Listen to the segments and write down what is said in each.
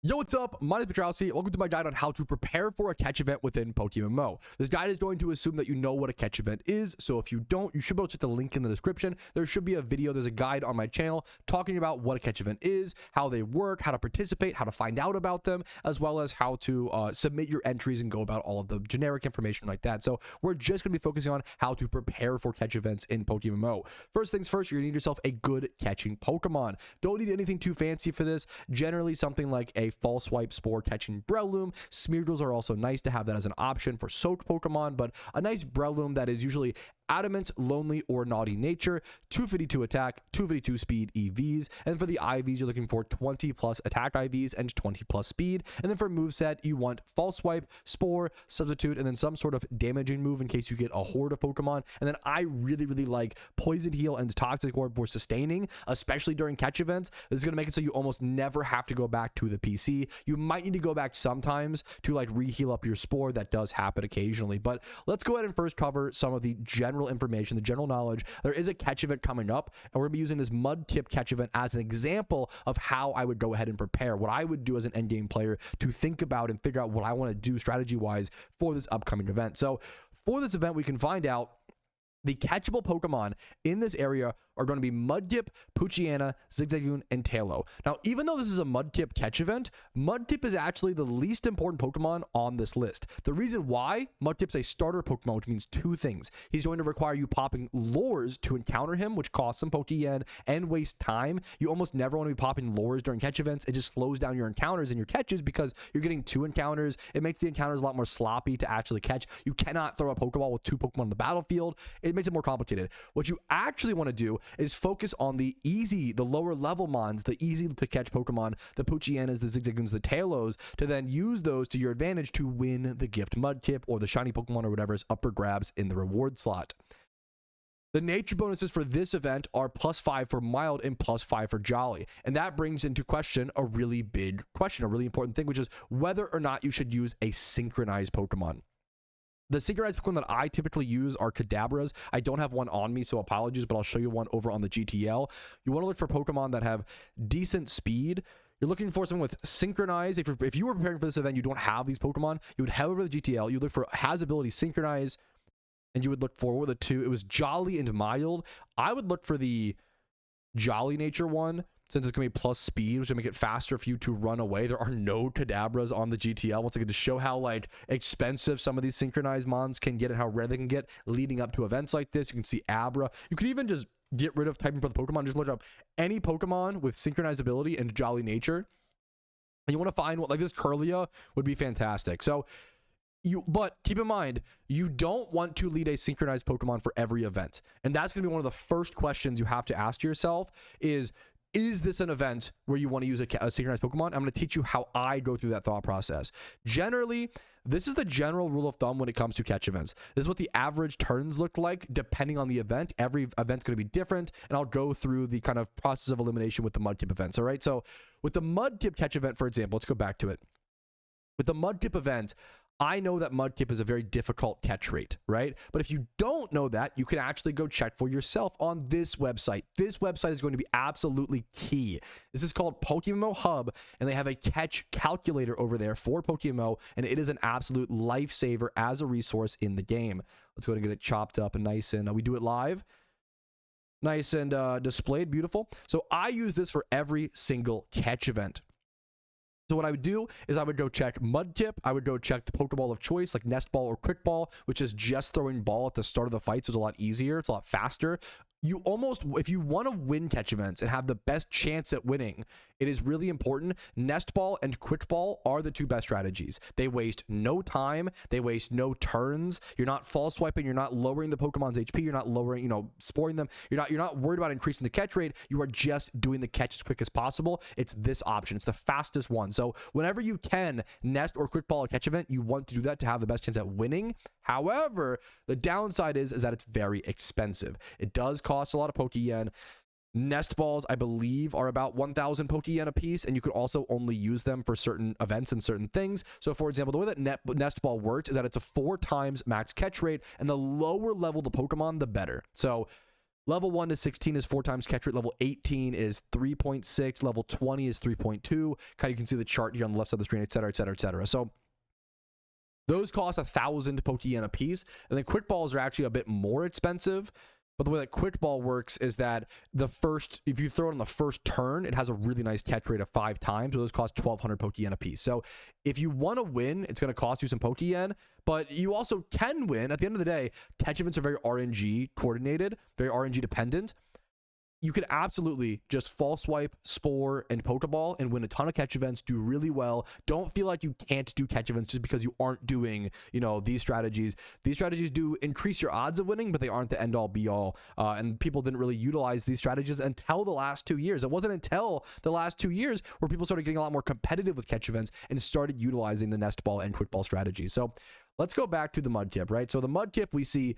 Yo, what's up? My name is Patrouski. Welcome to my guide on how to prepare for a catch event within PokeMMO. This guide is going to assume that you know what a catch event is, so if you don't, you should be able to check the link in the description. There should be a video, there's a guide on my channel talking about what a catch event is, how they work, how to participate, how to find out about them, as well as how to submit your entries and go about all of the generic information like that. So we're just going to be focusing on how to prepare for catch events in PokeMMO. First things first, you're going to need yourself a good catching Pokemon. Don't need anything too fancy for this. Generally, something like a false swipe spore catching Breloom. Smeargles are also nice to have that as an option for soaked Pokemon, but a nice Breloom that is usually adamant, lonely, or naughty nature, 252 attack, 252 speed EVs, and for the IVs you're looking for 20 plus attack IVs and 20 plus speed, and then for moveset you want false swipe, spore, substitute, and then some sort of damaging move in case you get a horde of Pokemon. And then I really like poison heal and toxic orb for sustaining, especially during catch events. This is going to make it so you almost never have to go back to the PC. You might need to go back sometimes to like reheal up your spore. That does happen occasionally, but let's go ahead and first cover some of the general information, the general knowledge. There is a catch event coming up, and we're gonna be using this Mudkip catch event as an example of how I would go ahead and prepare, what I would do as an endgame player to think about and figure out what I want to do strategy wise for this upcoming event. So for this event, we can find out the catchable Pokemon in this area are going to be Mudkip, Poochyena, Zigzagoon, and Taillow. Now, even though this is a Mudkip catch event, Mudkip is actually the least important Pokemon on this list. The reason why, Mudkip's a starter Pokemon, which means two things. He's going to require you popping lures to encounter him, which costs some Pokeyen and waste time. You almost never want to be popping lures during catch events. It just slows down your encounters and your catches because you're getting two encounters. It makes the encounters a lot more sloppy to actually catch. You cannot throw a Pokeball with two Pokemon on the battlefield. It makes it more complicated. What you actually want to do is focus on the lower level mons, the easy to catch Pokemon, the Poochyenas, the Zigzagoons, the Taillows, to then use those to your advantage to win the gift Mudkip or the shiny Pokemon or whatever is up for grabs in the reward slot. The nature bonuses for this event are +5 for mild and +5 for jolly. And that brings into question a really big question, a really important thing, which is whether or not you should use a synchronized Pokemon. The synchronized Pokemon that I typically use are Kadabras. I don't have one on me, so apologies, but I'll show you one over on the GTL. You want to look for Pokemon that have decent speed. You're looking for something with synchronized. If you were preparing for this event, you don't have these Pokemon, you would head over to the GTL. You would look for has ability synchronized, and you would look for what were the two? It was jolly and mild. I would look for the jolly nature one, since it's going to be plus speed, which will make it faster for you to run away. There are no Kadabras on the GTL. Once again, to show how like expensive some of these synchronized mons can get and how rare they can get leading up to events like this. You can see Abra. You could even just get rid of typing for the Pokemon. Just look up any Pokemon with synchronized ability and jolly nature. And you want to find what, like this Curlia would be fantastic. So but keep in mind, you don't want to lead a synchronized Pokemon for every event. And that's going to be one of the first questions you have to ask yourself is this an event where you want to use a synchronized Pokemon? I'm going to teach you how I go through that thought process. Generally, this is the general rule of thumb when it comes to catch events. This is what the average turns look like depending on the event. Every event's going to be different, and I'll go through the kind of process of elimination with the Mudkip events, all right? So with the Mudkip catch event, for example, let's go back to it. With the Mudkip event, I know that Mudkip is a very difficult catch rate, right? But if you don't know that, you can actually go check for yourself on this website. This website is going to be absolutely key. This is called PokeMMO Hub, and they have a catch calculator over there for PokeMMO, and it is an absolute lifesaver as a resource in the game. Let's go ahead and get it chopped up and nice, and we do it live. Nice and displayed, beautiful. So I use this for every single catch event. So what I would do is I would go check Mudkip. I would go check the Pokeball of choice, like Nest Ball or Quick Ball, which is just throwing ball at the start of the fight, so it's a lot easier. It's a lot faster. You almost, if you want to win catch events and have the best chance at winning, it is really important. Nest Ball and Quick Ball are the two best strategies. They waste no time. They waste no turns. You're not false swiping. You're not lowering the Pokemon's HP. You're not lowering, sporing them. You're not worried about increasing the catch rate. You are just doing the catch as quick as possible. It's this option. It's the fastest one. So whenever you can Nest or Quick Ball a catch event, you want to do that to have the best chance at winning. However, the downside is that it's very expensive. It does cost a lot of Pokeyen. Nest balls, I believe, are about 1,000 Pokeyen a piece, and you can also only use them for certain events and certain things. So, for example, the way that Nest ball works is that it's a 4 times max catch rate, and the lower level the Pokemon, the better. So, Level 1 to 16 is 4 times catch rate. Level 18 is 3.6. Level 20 is 3.2. Kind of you can see the chart here on the left side of the screen, etc., etc., etc. So those cost 1,000 Pokeyen a piece. And then quick balls are actually a bit more expensive. But the way that quick ball works is that if you throw it on the first turn, it has a really nice catch rate of 5 times. So those cost 1,200 Pokeyen a piece. So if you want to win, it's going to cost you some Pokeyen, but you also can win. At the end of the day, catch events are very RNG coordinated, very RNG dependent. You can absolutely just false swipe, spore, and Pokeball and win a ton of catch events, do really well. Don't feel like you can't do catch events just because you aren't doing, these strategies. These strategies do increase your odds of winning, but they aren't the end all be all. And people didn't really utilize these strategies until the last 2 years. It wasn't until the last 2 years where people started getting a lot more competitive with catch events and started utilizing the nest ball and quick ball strategies. So let's go back to the Mudkip, right? So the Mudkip, we see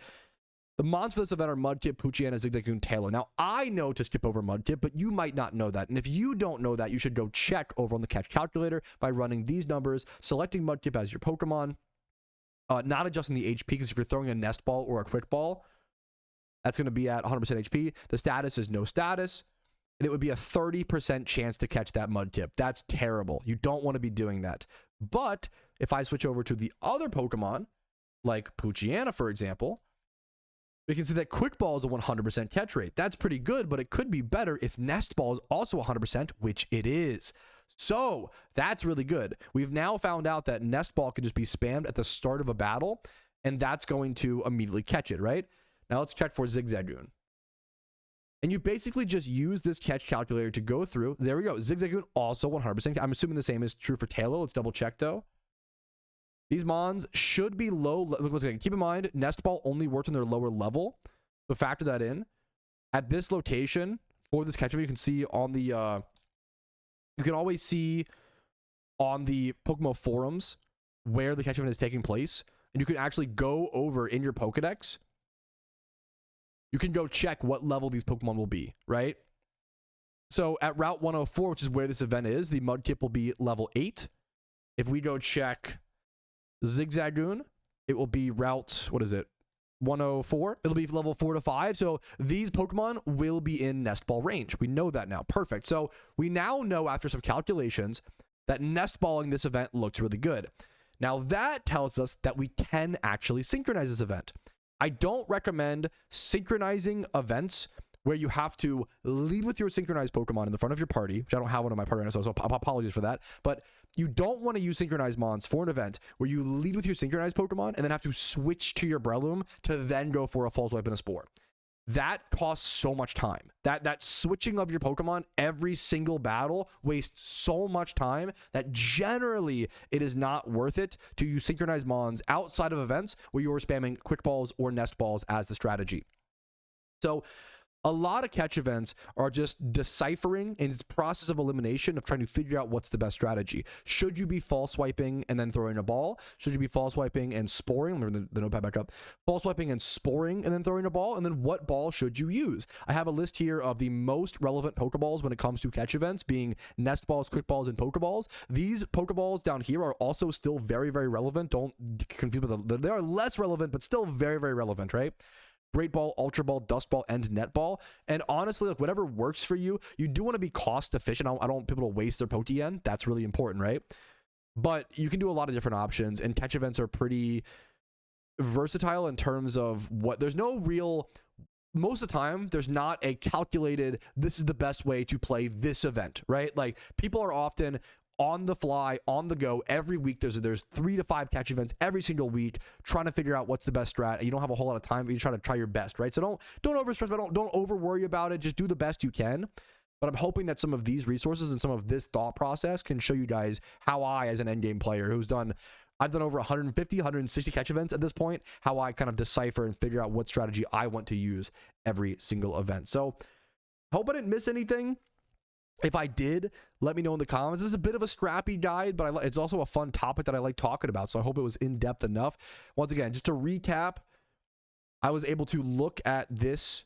the mons for this event are Mudkip, Poochyena, Zigzagoon, Taillow. Now, I know to skip over Mudkip, but you might not know that. And if you don't know that, you should go check over on the catch calculator by running these numbers, selecting Mudkip as your Pokemon, not adjusting the HP, because if you're throwing a nest ball or a quick ball, that's going to be at 100% HP. The status is no status, and it would be a 30% chance to catch that Mudkip. That's terrible. You don't want to be doing that. But if I switch over to the other Pokemon, like Poochyena, for example, we can see that quick ball is a 100% catch rate. That's pretty good, but it could be better if nest ball is also 100%, which it is. So that's really good. We've now found out that nest ball can just be spammed at the start of a battle, and that's going to immediately catch it, right? Now let's check for Zigzagoon. And you basically just use this catch calculator to go through. There we go. Zigzagoon also 100%. I'm assuming the same is true for Taillow. Let's double check though. These mons should be low. Keep in mind, nest ball only works on their lower level. So factor that in. At this location for this catch event, you can see on the you can always see on the PokeMMO forums where the catch event is taking place, and you can actually go over in your Pokedex. You can go check what level these Pokemon will be, right? So at Route 104, which is where this event is, the Mudkip will be level 8. If we go check Zigzagoon, it will be route, 104. It'll be level 4 to 5. So these Pokemon will be in nest ball range. We know that now. Perfect. So we now know after some calculations that nest balling this event looks really good. Now that tells us that we can actually synchronize this event. I don't recommend synchronizing events where you have to lead with your synchronized Pokemon in the front of your party, which I don't have one in my party right now, so apologies for that. But you don't want to use synchronized mons for an event where you lead with your synchronized Pokemon and then have to switch to your Breloom to then go for a false swipe and a spore. That costs so much time. That switching of your Pokemon every single battle wastes so much time that generally it is not worth it to use synchronized mons outside of events where you're spamming quick balls or nest balls as the strategy. So a lot of catch events are just deciphering in its process of elimination of trying to figure out what's the best strategy. Should you be false swiping and then throwing a ball? Should you be false swiping and sporing? Remember the notepad back up. False swiping and sporing and then throwing a ball? And then what ball should you use? I have a list here of the most relevant Pokeballs when it comes to catch events, being nest balls, quick balls, and Pokeballs. These Pokeballs down here are also still very, very relevant. Don't confuse with them. They are less relevant, but still very, very relevant, right? Great Ball, Ultra Ball, Dust Ball, and Net Ball. And honestly, like whatever works for you, you do want to be cost efficient. I don't want people to waste their Pokeyen. That's really important, right? But you can do a lot of different options, and catch events are pretty versatile in terms of what there's no real, most of the time, there's not a calculated, this is the best way to play this event, right? Like people are often on the fly, on the go. Every week there's 3 to 5 catch events every single week, trying to figure out what's the best strat. You don't have a whole lot of time, but you try your best, right? So don't over stress, but don't over worry about it. Just do the best you can. But I'm hoping that some of these resources and some of this thought process can show you guys how I, as an endgame player I've done over 150, 160 catch events at this point, how I kind of decipher and figure out what strategy I want to use every single event. So hope I didn't miss anything. If I did, let me know in the comments. This is a bit of a scrappy guide, but it's also a fun topic that I like talking about, so I hope it was in-depth enough. Once again, just to recap, I was able to look at this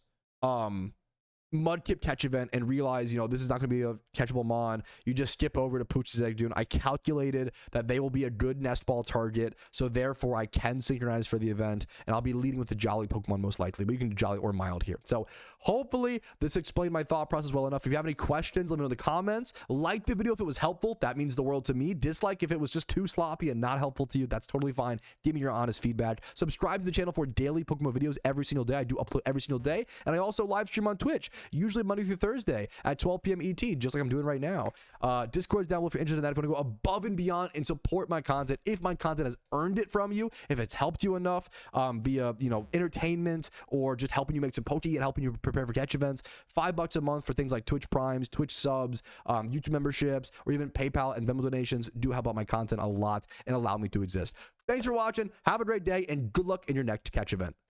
Mudkip catch event and realize, you know, this is not going to be a catchable mon, you just skip over to Pooch's Egg Dune. I calculated that they will be a good nest ball target, so therefore I can synchronize for the event, and I'll be leading with the Jolly Pokemon most likely, but you can do Jolly or Mild here. So hopefully this explained my thought process well enough. If you have any questions, let me know in the comments. Like the video if it was helpful, that means the world to me. Dislike if it was just too sloppy and not helpful to you, that's totally fine. Give me your honest feedback. Subscribe to the channel for daily Pokemon videos every single day. I do upload every single day, and I also live stream on Twitch, usually Monday through Thursday at 12 p.m. ET, just like I'm doing right now. Discord's down below if you're interested in that. If you want to go above and beyond and support my content, if my content has earned it from you, if it's helped you enough via, you know, entertainment or just helping you make some Poke and helping you prepare for catch events, $5 a month for things like Twitch Primes, Twitch subs, YouTube memberships, or even PayPal and Venmo donations do help out my content a lot and allow me to exist. Thanks for watching. Have a great day and good luck in your next catch event.